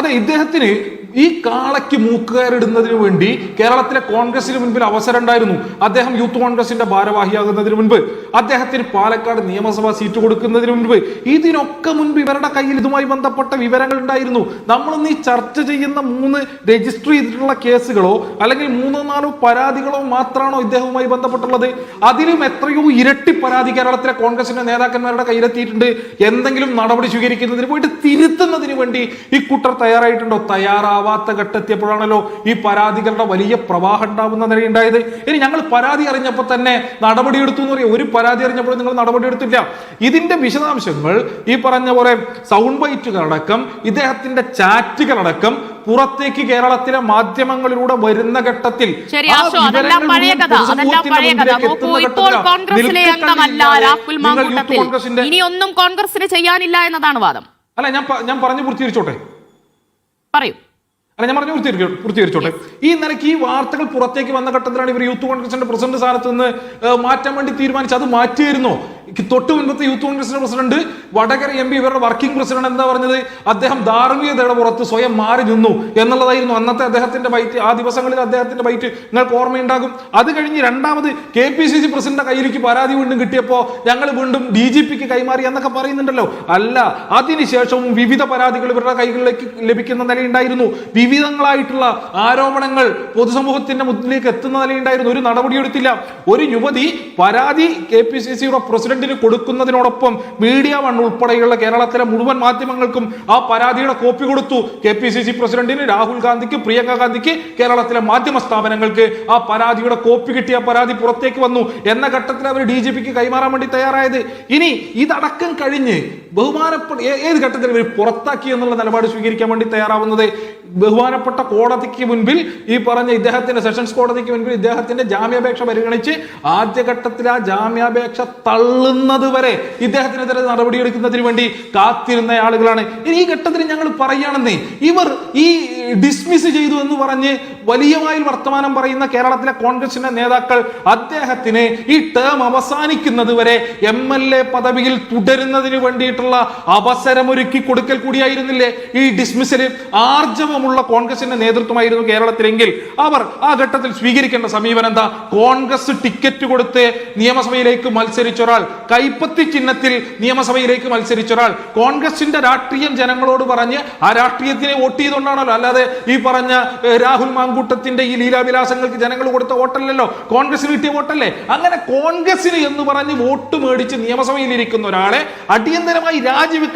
അതെ, ഇദ്ദേഹത്തിന് ഈ കാളയ്ക്ക് മൂക്കുകയറിടുന്നതിന് വേണ്ടി കേരളത്തിലെ കോൺഗ്രസിന് മുൻപിൽ അവസരം ഉണ്ടായിരുന്നു. അദ്ദേഹം യൂത്ത് കോൺഗ്രസിന്റെ ഭാരവാഹിയാകുന്നതിന് മുൻപ്, അദ്ദേഹത്തിന് പാലക്കാട് നിയമസഭാ സീറ്റ് കൊടുക്കുന്നതിന് മുൻപ്, ഇതിനൊക്കെ മുൻപ് ഇവരുടെ കയ്യിൽ ഇതുമായി ബന്ധപ്പെട്ട വിവരങ്ങൾ ഉണ്ടായിരുന്നു. നമ്മളൊന്ന് ഈ ചർച്ച ചെയ്യുന്ന 3 രജിസ്റ്റർ ചെയ്തിട്ടുള്ള കേസുകളോ അല്ലെങ്കിൽ 3-4 പരാതികളോ മാത്രമാണോ ഇദ്ദേഹവുമായി ബന്ധപ്പെട്ടുള്ളത്? അതിലും എത്രയോ ഇരട്ടി പരാതി കേരളത്തിലെ കോൺഗ്രസിന്റെ നേതാക്കന്മാരുടെ കയ്യിലെത്തിയിട്ടുണ്ട്. എന്തെങ്കിലും നടപടി സ്വീകരിക്കുന്നതിന് പോയിട്ട് തിരുത്തുന്നതിന് വേണ്ടി ഈ കൂട്ടർ തയ്യാറായിട്ടുണ്ടോ? തയ്യാറാവാത്ത ഘട്ടെത്തിയപ്പോഴാണല്ലോ ഈ പരാതികളുടെ വലിയ പ്രവാഹം ഉണ്ടാവുന്ന നിലയുണ്ടായത്. ഇനി ഞങ്ങൾ പരാതി അറിഞ്ഞപ്പോൾ തന്നെ നടപടിയെടുത്തു എന്ന് പറയും. ഒരു പരാതി അറിഞ്ഞപ്പോൾ നിങ്ങൾ നടപടിയെടുത്തില്ല. ഇതിന്റെ വിശദാംശങ്ങൾ ഈ പറഞ്ഞ പോലെ സൗണ്ട് ബൈറ്റുകളടക്കം ഇദ്ദേഹത്തിന്റെ ചാറ്റുകളടക്കം പുറത്തേക്ക് കേരളത്തിലെ മാധ്യമങ്ങളിലൂടെ വരുന്ന ഘട്ടത്തിൽ ഇനിയൊന്നും കോൺഗ്രസിന് ചെയ്യാനില്ല എന്നതാണ് വാദം. അല്ല, ഞാൻ പറഞ്ഞു പൂർത്തീകരിച്ചോട്ടെ. പറയൂ. അല്ല, ഞാൻ പറഞ്ഞു പൂർത്തീകരിച്ചോട്ടെ. ഈ നിലയ്ക്ക് ഈ വാർത്തകൾ പുറത്തേക്ക് വന്ന ഘട്ടത്തിലാണ് ഇവർ യൂത്ത് കോൺഗ്രസിന്റെ പ്രസിഡന്റ് സ്ഥാനത്ത് നിന്ന് മാറ്റാൻ വേണ്ടി തീരുമാനിച്ചു. അത് മാറ്റിയായിരുന്നോ? തൊട്ട് മുൻപത്തെ യൂത്ത് കോൺഗ്രസിന്റെ പ്രസിഡന്റ് വടകര MP ഇവരുടെ വർക്കിംഗ് പ്രസിഡന്റ് എന്താ പറഞ്ഞത്? അദ്ദേഹം ധാർമ്മികതയുടെ പുറത്ത് സ്വയം മാറി നിന്നു എന്നുള്ളതായിരുന്നു അന്നത്തെ അദ്ദേഹത്തിന്റെ ബൈറ്റ്. ആ ദിവസങ്ങളിൽ അദ്ദേഹത്തിന്റെ ബൈറ്റ് നിങ്ങൾക്ക് ഓർമ്മയുണ്ടാകും. അത് കഴിഞ്ഞ് രണ്ടാമത് KPCC പ്രസിഡന്റ് കയ്യിലേക്ക് പരാതി വീണ്ടും കിട്ടിയപ്പോൾ ഞങ്ങൾ വീണ്ടും DGPക്ക് കൈമാറി എന്നൊക്കെ പറയുന്നുണ്ടല്ലോ. അല്ല, അതിനുശേഷവും വിവിധ പരാതികൾ ഇവരുടെ കൈകളിലേക്ക് ലഭിക്കുന്ന നിലയുണ്ടായിരുന്നു. വിവിധങ്ങളായിട്ടുള്ള ആരോപണങ്ങൾ പൊതുസമൂഹത്തിന്റെ മുന്നിലേക്ക് എത്തുന്ന നിലയുണ്ടായിരുന്നു. ഒരു നടപടിയെടുത്തില്ല. ഒരു യുവതി പരാതി KPCCയുടെ പ്രസിഡന്റിന് കൊടുക്കുന്നതിനോടൊപ്പം മീഡിയ വൺ ഉൾപ്പെടെയുള്ള കേരളത്തിലെ മുഴുവൻ മാധ്യമങ്ങൾക്കും ആ പരാതിയുടെ കോപ്പി കൊടുത്തു. KPCC പ്രസിഡന്റിന്, രാഹുൽ ഗാന്ധിക്ക്, പ്രിയങ്ക ഗാന്ധിക്ക്, കേരളത്തിലെ മാധ്യമ സ്ഥാപനങ്ങൾക്ക് ആ പരാതിയുടെ കോപ്പി കിട്ടിയ പരാതി പുറത്തേക്ക് വന്നു എന്ന ഘട്ടത്തിൽ അവർ DGPക്ക് കൈമാറാൻ വേണ്ടി തയ്യാറായത്. ഇനി ഇതടക്കം കഴിഞ്ഞ് ബഹുമാനപ്പെട്ട ഏത് ഘട്ടത്തിൽ ഇവർ പുറത്താക്കി എന്നുള്ള നിലപാട് സ്വീകരിക്കാൻ വേണ്ടി തയ്യാറാവുന്നത്? ബഹുമാനപ്പെട്ട കോടതിക്ക് മുൻപിൽ ഈ പറഞ്ഞ ഇദ്ദേഹത്തിന്റെ സെഷൻസ് കോടതിക്ക് മുൻപിൽ ഇദ്ദേഹത്തിന്റെ ജാമ്യാപേക്ഷ പരിഗണിച്ച് ആദ്യഘട്ടത്തിൽ ആ ജാമ്യാപേക്ഷ തള്ളുന്നത് വരെ ഇദ്ദേഹത്തിനെതിരെ നടപടിയെടുക്കുന്നതിന് വേണ്ടി കാത്തിരുന്ന ആളുകളാണ്. ഈ ഘട്ടത്തിൽ ഞങ്ങൾ പറയുകയാണെന്നേ, ഇവർ ഈ ഡിസ്മിസ് ചെയ്തു എന്ന് പറഞ്ഞ് വലിയമായി വർത്തമാനം പറയുന്ന കേരളത്തിലെ കോൺഗ്രസിന്റെ നേതാക്കൾ അദ്ദേഹത്തിന് ഈ ടേം അവസാനിക്കുന്നത് വരെ MLA പദവിയിൽ തുടരുന്നതിന് വേണ്ടിയിട്ടുള്ള അവസരമൊരുക്കി കൊടുക്കൽ കൂടിയായിരുന്നില്ലേ ഈ ഡിസ്മിസിൽ? ആർജവമുള്ള കോൺഗ്രസിന്റെ നേതൃത്വമായിരുന്നു കേരളത്തിലെങ്കിൽ അവർ ആ ഘട്ടത്തിൽ സ്വീകരിക്കേണ്ട സമീപനം എന്താ? കോൺഗ്രസ് ടിക്കറ്റ് കൊടുത്ത് നിയമസഭയിലേക്ക് മത്സരിച്ച ഒരാൾ, കൈപ്പത്തി ചിഹ്നത്തിൽ നിയമസഭയിലേക്ക് മത്സരിച്ച ഒരാൾ, കോൺഗ്രസിന്റെ രാഷ്ട്രീയം ജനങ്ങളോട് പറഞ്ഞ് ആ രാഷ്ട്രീയത്തിനെ വോട്ട് ചെയ്തുകൊണ്ടാണല്ലോ, അല്ലാതെ ഈ പറഞ്ഞ രാഹുൽ മാങ്കൂട്ടത്തിന്റെ ഈ ലീലാവിലാസങ്ങൾക്ക് ജനങ്ങൾ കൊടുത്ത വോട്ടല്ലല്ലോ, കോൺഗ്രസിന് കിട്ടിയ വോട്ടല്ലേ. അങ്ങനെ കോൺഗ്രസിന് എന്ന് പറഞ്ഞ് വോട്ട് മേടിച്ച് നിയമസഭയിൽ ഇരിക്കുന്ന ഒരാളെ അടിയന്തരമായി രാജിവെക്കണം